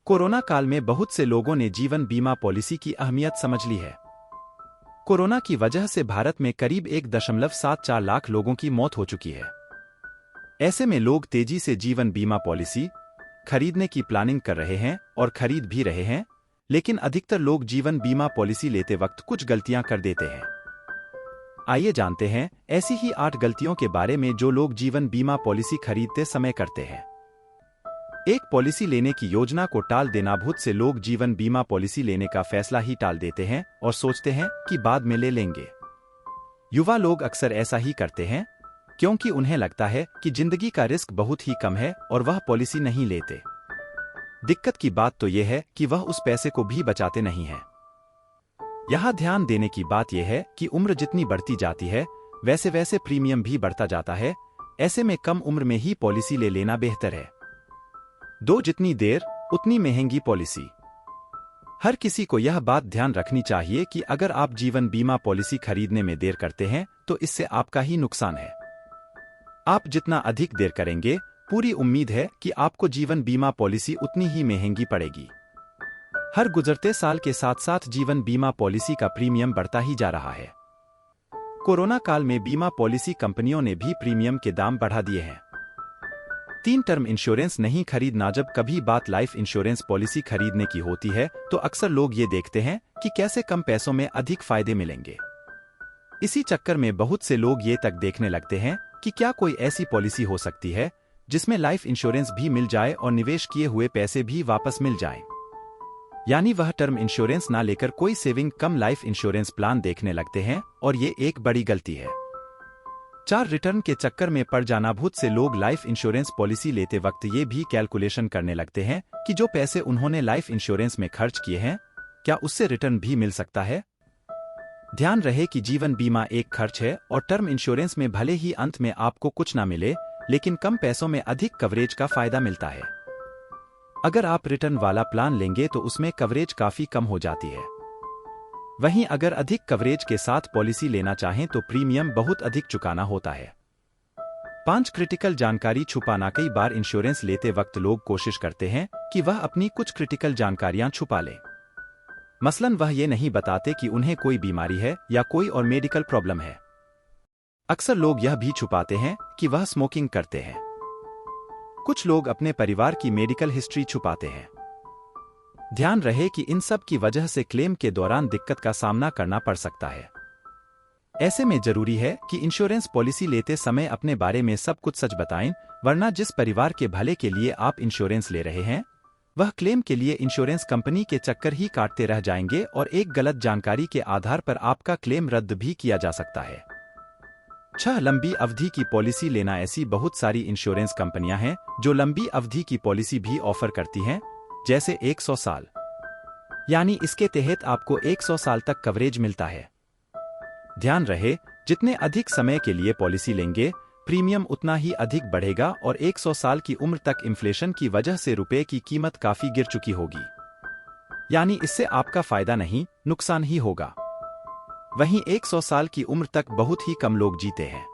Corona काल में बहुत से लोगों ने जीवन बीमा पॉलिसी की अहमियत समझ ली है। कोरोना की वजह से भारत में करीब 1.74 लाख लोगों की मौत हो चुकी है। ऐसे में लोग तेजी से जीवन बीमा पॉलिसी खरीदने की प्लानिंग कर रहे हैं और खरीद भी रहे हैं, लेकिन अधिकतर लोग जीवन बीमा पॉलिसी लेते वक्त कुछ गलतियां कर देते हैं। आइए जानते हैं ऐसी ही 8 गलतियों के बारे में जो लोग जीवन बीमा पॉलिसी खरीदते समय करते हैं। एक पॉलिसी लेने की योजना को टाल देना। बहुत से लोग जीवन बीमा पॉलिसी लेने का फैसला ही टाल देते हैं और सोचते हैं कि बाद में ले लेंगे। युवा लोग अक्सर ऐसा ही करते हैं क्योंकि उन्हें लगता है कि जिंदगी का रिस्क बहुत ही कम है और वह पॉलिसी नहीं लेते। दिक्कत की बात तो यह है कि वह उस पैसे को भी बचाते नहीं हैं। यहाँ ध्यान देने की बात यह है कि उम्र जितनी बढ़ती जाती है वैसे वैसे प्रीमियम भी बढ़ता जाता है। ऐसे में कम उम्र में ही पॉलिसी ले लेना बेहतर है। जितनी देर उतनी महंगी पॉलिसी। हर किसी को यह बात ध्यान रखनी चाहिए कि अगर आप जीवन बीमा पॉलिसी खरीदने में देर करते हैं तो इससे आपका ही नुकसान है। आप जितना अधिक देर करेंगे, पूरी उम्मीद है कि आपको जीवन बीमा पॉलिसी उतनी ही महंगी पड़ेगी। हर गुजरते साल के साथ साथ जीवन बीमा पॉलिसी का प्रीमियम बढ़ता ही जा रहा है। कोरोना काल में बीमा पॉलिसी कंपनियों ने भी प्रीमियम के दाम बढ़ा दिए हैं। 3 टर्म इंश्योरेंस नहीं खरीदना। जब कभी बात लाइफ इंश्योरेंस पॉलिसी खरीदने की होती है तो अक्सर लोग ये देखते हैं कि कैसे कम पैसों में अधिक फायदे मिलेंगे। इसी चक्कर में बहुत से लोग ये तक देखने लगते हैं कि क्या कोई ऐसी पॉलिसी हो सकती है जिसमें लाइफ इंश्योरेंस भी मिल जाए और निवेश किए हुए पैसे भी वापस मिल जाएं। यानी वह टर्म इंश्योरेंस ना लेकर कोई सेविंग कम लाइफ इंश्योरेंस प्लान देखने लगते हैं और ये एक बड़ी गलती है। 4 रिटर्न के चक्कर में पड़ जाना। बहुत से लोग लाइफ इंश्योरेंस पॉलिसी लेते वक्त ये भी कैलकुलेशन करने लगते हैं कि जो पैसे उन्होंने लाइफ इंश्योरेंस में खर्च किए हैं क्या उससे रिटर्न भी मिल सकता है। ध्यान रहे कि जीवन बीमा एक खर्च है और टर्म इंश्योरेंस में भले ही अंत में आपको कुछ ना मिले, लेकिन कम पैसों में अधिक कवरेज का फायदा मिलता है। अगर आप रिटर्न वाला प्लान लेंगे तो उसमें कवरेज काफी कम हो जाती है। वहीं अगर अधिक कवरेज के साथ पॉलिसी लेना चाहें तो प्रीमियम बहुत अधिक चुकाना होता है। 5 क्रिटिकल जानकारी छुपाना। कई बार इंश्योरेंस लेते वक्त लोग कोशिश करते हैं कि वह अपनी कुछ क्रिटिकल जानकारियां छुपा लें। मसलन वह ये नहीं बताते कि उन्हें कोई बीमारी है या कोई और मेडिकल प्रॉब्लम है। अक्सर लोग यह भी छुपाते हैं कि वह स्मोकिंग करते हैं। कुछ लोग अपने परिवार की मेडिकल हिस्ट्री छुपाते हैं। ध्यान रहे कि इन सब की वजह से क्लेम के दौरान दिक्कत का सामना करना पड़ सकता है। ऐसे में जरूरी है कि इंश्योरेंस पॉलिसी लेते समय अपने बारे में सब कुछ सच बताएं, वरना जिस परिवार के भले के लिए आप इंश्योरेंस ले रहे हैं वह क्लेम के लिए इंश्योरेंस कंपनी के चक्कर ही काटते रह जाएंगे और एक गलत जानकारी के आधार पर आपका क्लेम रद्द भी किया जा सकता है। 6 लंबी अवधि की पॉलिसी लेना। ऐसी बहुत सारी इंश्योरेंस कंपनियां हैं जो लंबी अवधि की पॉलिसी भी ऑफर करती हैं, जैसे 100 साल। यानी इसके तहत आपको 100 साल तक कवरेज मिलता है। ध्यान रहे, जितने अधिक समय के लिए पॉलिसी लेंगे प्रीमियम उतना ही अधिक बढ़ेगा और 100 साल की उम्र तक इन्फ्लेशन की वजह से रुपए की कीमत काफी गिर चुकी होगी। यानी इससे आपका फायदा नहीं, नुकसान ही होगा। वहीं 100 साल की उम्र तक बहुत ही कम लोग जीते हैं।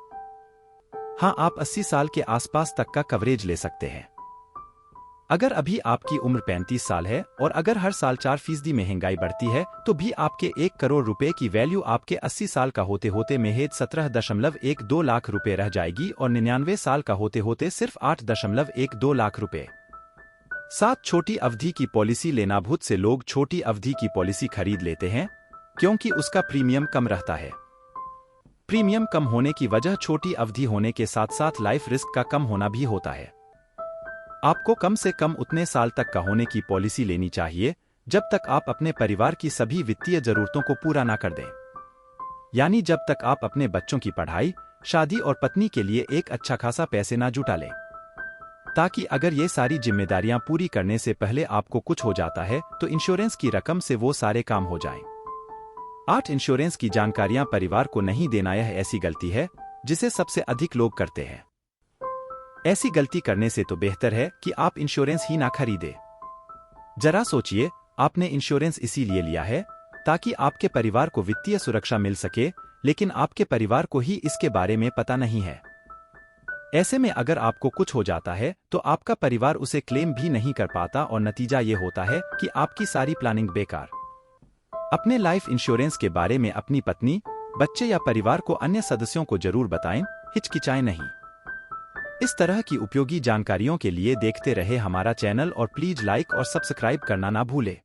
हाँ, आप 80 साल के आसपास तक का कवरेज ले सकते हैं। अगर अभी आपकी उम्र 35 साल है और अगर हर साल 4% महंगाई बढ़ती है तो भी आपके 1 करोड़ रुपए की वैल्यू आपके 80 साल का होते होते महज 17.12 लाख रुपए रह जाएगी और 99 साल का होते होते सिर्फ 8.12 लाख रुपए। 7 छोटी अवधि की पॉलिसी लेना। बहुत से लोग छोटी अवधि की पॉलिसी खरीद लेते हैं क्योंकि उसका प्रीमियम कम रहता है। प्रीमियम कम होने की वजह छोटी अवधि होने के साथ साथ लाइफ रिस्क का कम होना भी होता है। आपको कम से कम उतने साल तक का होने की पॉलिसी लेनी चाहिए जब तक आप अपने परिवार की सभी वित्तीय जरूरतों को पूरा ना कर दें। यानी जब तक आप अपने बच्चों की पढ़ाई, शादी और पत्नी के लिए एक अच्छा खासा पैसे ना जुटा लें, ताकि अगर ये सारी जिम्मेदारियां पूरी करने से पहले आपको कुछ हो जाता है तो इंश्योरेंस की रकम से वो सारे काम हो जाएं। 8 इंश्योरेंस की जानकारियां परिवार को नहीं देना। यह ऐसी गलती है जिसे सबसे अधिक लोग करते हैं। ऐसी गलती करने से तो बेहतर है कि आप इंश्योरेंस ही ना खरीदे। जरा सोचिए, आपने इंश्योरेंस इसीलिए लिया है ताकि आपके परिवार को वित्तीय सुरक्षा मिल सके, लेकिन आपके परिवार को ही इसके बारे में पता नहीं है। ऐसे में अगर आपको कुछ हो जाता है तो आपका परिवार उसे क्लेम भी नहीं कर पाता और नतीजा ये होता है कि आपकी सारी प्लानिंग बेकार। अपने लाइफ इंश्योरेंस के बारे में अपनी पत्नी, बच्चे या परिवार को अन्य सदस्यों को जरूर बताएं, हिचकिचाएं नहीं। इस तरह की उपयोगी जानकारियों के लिए देखते रहे हमारा चैनल और प्लीज लाइक और सब्सक्राइब करना ना भूलें।